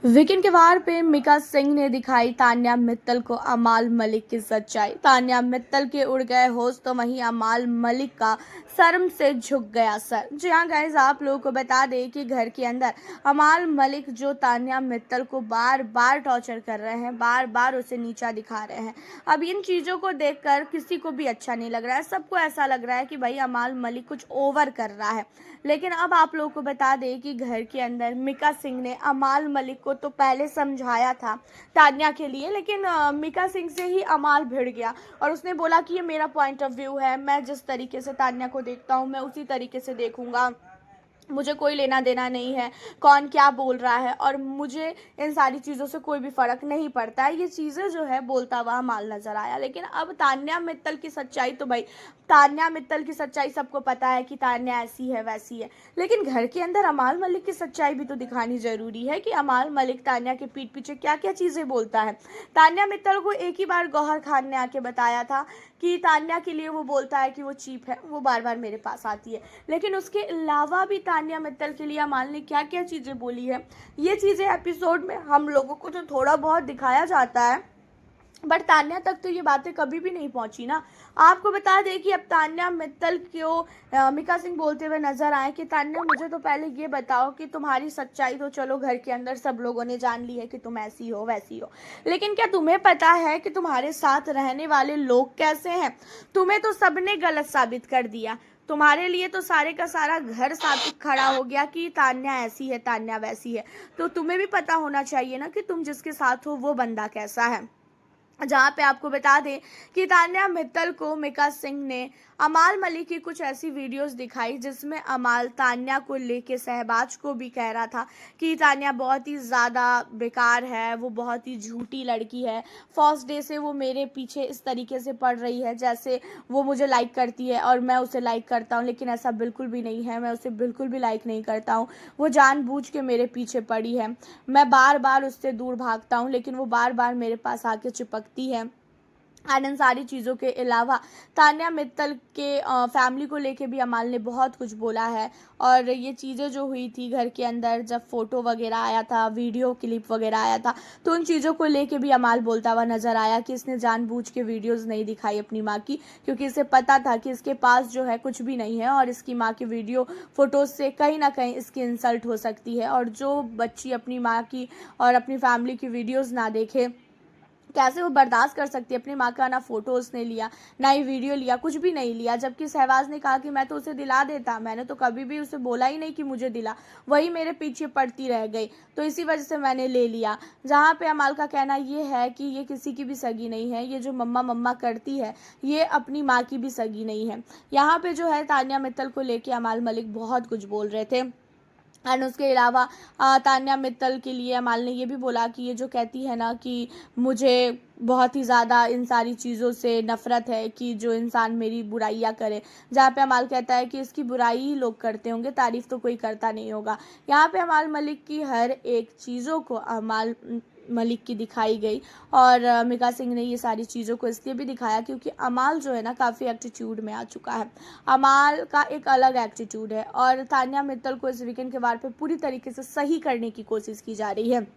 Weekend के वार पे मिका सिंह ने दिखाई तान्या मित्तल को अमाल मलिक की सच्चाई। तान्या मित्तल के उड़ गए होश तो वहीं अमाल मलिक का शर्म से झुक गया सर। जी हाँ गाइस, आप लोगों को बता दें कि घर के अंदर अमाल मलिक जो तान्या मित्तल को बार बार टॉर्चर कर रहे हैं, बार बार उसे नीचा दिखा रहे हैं। अब इन चीज़ों को देखकर किसी को भी अच्छा नहीं लग रहा है। सबको ऐसा लग रहा है कि भाई अमाल मलिक कुछ ओवर कर रहा है। लेकिन अब आप लोगों को बता दें कि घर के अंदर मिका सिंह ने अमाल मलिक को तो पहले समझाया था तान्या के लिए, लेकिन मिका सिंह से ही अमाल भिड़ गया और उसने बोला कि ये मेरा पॉइंट ऑफ व्यू है, मैं जिस तरीके से तान्या को देखता हूँ मैं उसी तरीके से देखूंगा, मुझे कोई लेना देना नहीं है कौन क्या बोल रहा है और मुझे इन सारी चीज़ों से कोई भी फ़र्क नहीं पड़ता है। ये चीज़ें जो है बोलता हुआ अमाल नज़र आया। लेकिन अब तान्या मित्तल की सच्चाई तो भाई तान्या मित्तल की सच्चाई सबको पता है कि तान्या ऐसी है वैसी है, लेकिन घर के अंदर अमाल मलिक की सच्चाई भी तो दिखानी ज़रूरी है कि अमाल मलिक तान्या के पीठ पीछे क्या क्या चीज़ें बोलता है। तान्या मित्तल को एक ही बार गौहर खान ने आके बताया था कि तान्या के लिए वो बोलता है कि वो चीप है, वो बार बार मेरे पास आती है। लेकिन उसके अलावा भी तान्या मित्तल के लिए अमाल ने क्या क्या चीज़ें बोली है, ये चीज़ें एपिसोड में हम लोगों को जो थोड़ा बहुत दिखाया जाता है, बट तान्या तक तो ये बातें कभी भी नहीं पहुंची ना। आपको बता दें कि अब तान्या मित्तल को मिका सिंह बोलते हुए नजर आए कि तान्या मुझे तो पहले ये बताओ कि तुम्हारी सच्चाई तो चलो घर के अंदर सब लोगों ने जान ली है कि तुम ऐसी हो वैसी हो, लेकिन क्या तुम्हें पता है कि तुम्हारे साथ रहने वाले लोग कैसे हैं? तुम्हें तो सबने गलत साबित कर दिया। तुम्हारे लिए तो सारे का सारा घर साबित खड़ा हो गया कि तान्या ऐसी है तान्या वैसी है। तो तुम्हें भी पता होना चाहिए ना कि तुम जिसके साथ हो वो बंदा कैसा है। जहाँ पे आपको बता दें कि तान्या मित्तल को मिका सिंह ने अमाल मलिक की कुछ ऐसी वीडियोस दिखाई जिसमें अमाल तान्या को लेके शहबाज को भी कह रहा था कि तान्या बहुत ही ज़्यादा बेकार है, वो बहुत ही झूठी लड़की है, फर्स्ट डे से वो मेरे पीछे इस तरीके से पड़ रही है जैसे वो मुझे लाइक करती है और मैं उसे लाइक करता हूँ, लेकिन ऐसा बिल्कुल भी नहीं है, मैं उसे बिल्कुल भी लाइक नहीं करता हूँ, वो जानबूझ के मेरे पीछे पड़ी है, मैं बार बार उससे दूर भागता हूँ लेकिन वो बार बार मेरे पास आके चिपकती है। एंड इन सारी चीज़ों के अलावा तान्या मित्तल के फैमिली को लेके भी अमाल ने बहुत कुछ बोला है। और ये चीज़ें जो हुई थी घर के अंदर, जब फ़ोटो वगैरह आया था, वीडियो क्लिप वगैरह आया था, तो उन चीज़ों को लेके भी अमाल बोलता हुआ नज़र आया कि इसने जानबूझ के वीडियोज़ नहीं दिखाई अपनी माँ की, क्योंकि इसे पता था कि इसके पास जो है कुछ भी नहीं है और इसकी माँ की वीडियो फ़ोटोज़ से कहीं ना कहीं इसकी इंसल्ट हो सकती है। और जो बच्ची अपनी माँ की और अपनी फैमिली की वीडियोज़ ना देखे, कैसे वो बर्दाश्त कर सकती है? अपनी माँ का ना फ़ोटो उसने लिया, ना ही वीडियो लिया, कुछ भी नहीं लिया, जबकि शहबाज ने कहा कि मैं तो उसे दिला देता, मैंने तो कभी भी उसे बोला ही नहीं कि मुझे दिला, वही मेरे पीछे पड़ती रह गई, तो इसी वजह से मैंने ले लिया। जहाँ पे अमाल का कहना ये है कि ये किसी की भी सगी नहीं है, ये जो मम्मा मम्मा करती है ये अपनी माँ की भी सगी नहीं है। यहाँ पे जो है तान्या मित्तल को लेके अमाल मलिक बहुत कुछ बोल रहे थे। एंड उसके अलावा तान्या मित्तल के लिए अमाल ने ये भी बोला कि ये जो कहती है ना कि मुझे बहुत ही ज़्यादा इन सारी चीज़ों से नफ़रत है कि जो इंसान मेरी बुराइयाँ करे, जहाँ पे अमाल कहता है कि इसकी बुराई ही लोग करते होंगे, तारीफ़ तो कोई करता नहीं होगा। यहाँ पे अमाल मलिक की हर एक चीज़ों को अमाल मलिक की दिखाई गई। और मिका सिंह ने ये सारी चीज़ों को इसलिए भी दिखाया क्योंकि अमाल जो है ना काफ़ी एटीट्यूड में आ चुका है। अमाल का एक अलग एटीट्यूड है और तान्या मित्तल को इस वीकेंड के वार पे पूरी तरीके से सही करने की कोशिश की जा रही है।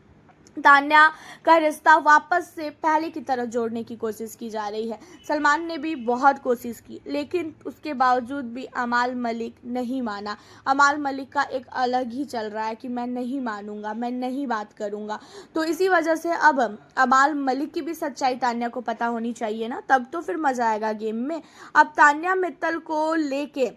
तान्या का रिश्ता वापस से पहले की तरह जोड़ने की कोशिश की जा रही है। सलमान ने भी बहुत कोशिश की लेकिन उसके बावजूद भी अमाल मलिक नहीं माना। अमाल मलिक का एक अलग ही चल रहा है कि मैं नहीं मानूंगा, मैं नहीं बात करूंगा। तो इसी वजह से अब अमाल मलिक की भी सच्चाई तान्या को पता होनी चाहिए ना, तब तो फिर मजा आएगा गेम में। अब तान्या मित्तल को लेके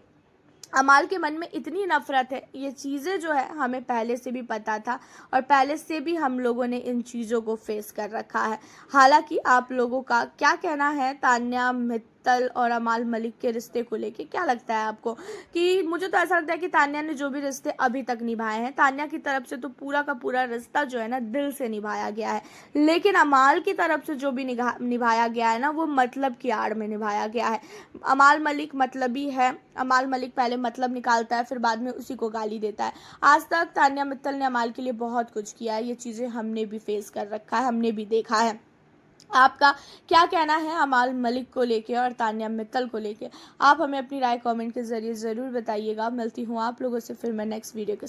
अमाल के मन में इतनी नफरत है, ये चीज़ें जो है हमें पहले से भी पता था और पहले से भी हम लोगों ने इन चीज़ों को फेस कर रखा है। हालांकि आप लोगों का क्या कहना है तान्या मित्तल और अमाल मलिक के रिश्ते को लेके? क्या लगता है आपको? कि मुझे तो ऐसा लगता है कि तान्या ने जो भी रिश्ते अभी तक निभाए हैं, तान्या की तरफ से तो पूरा का पूरा रिश्ता जो है ना दिल से निभाया गया है, लेकिन अमाल की तरफ से जो भी निभाया गया है ना वो मतलब की आड़ में निभाया गया है। अमाल मलिक मतलबी है, अमाल मलिक पहले मतलब निकालता है फिर बाद में उसी को गाली देता है। आज तक तान्या मित्तल ने अमाल के लिए बहुत कुछ किया है, ये चीज़ें हमने भी फेस कर रखा है, हमने भी देखा है। आपका क्या कहना है अमाल मलिक को लेके और तान्या मित्तल को लेके? आप हमें अपनी राय कमेंट के ज़रिए ज़रूर बताइएगा। मिलती हूँ आप लोगों से फिर मैं नेक्स्ट वीडियो के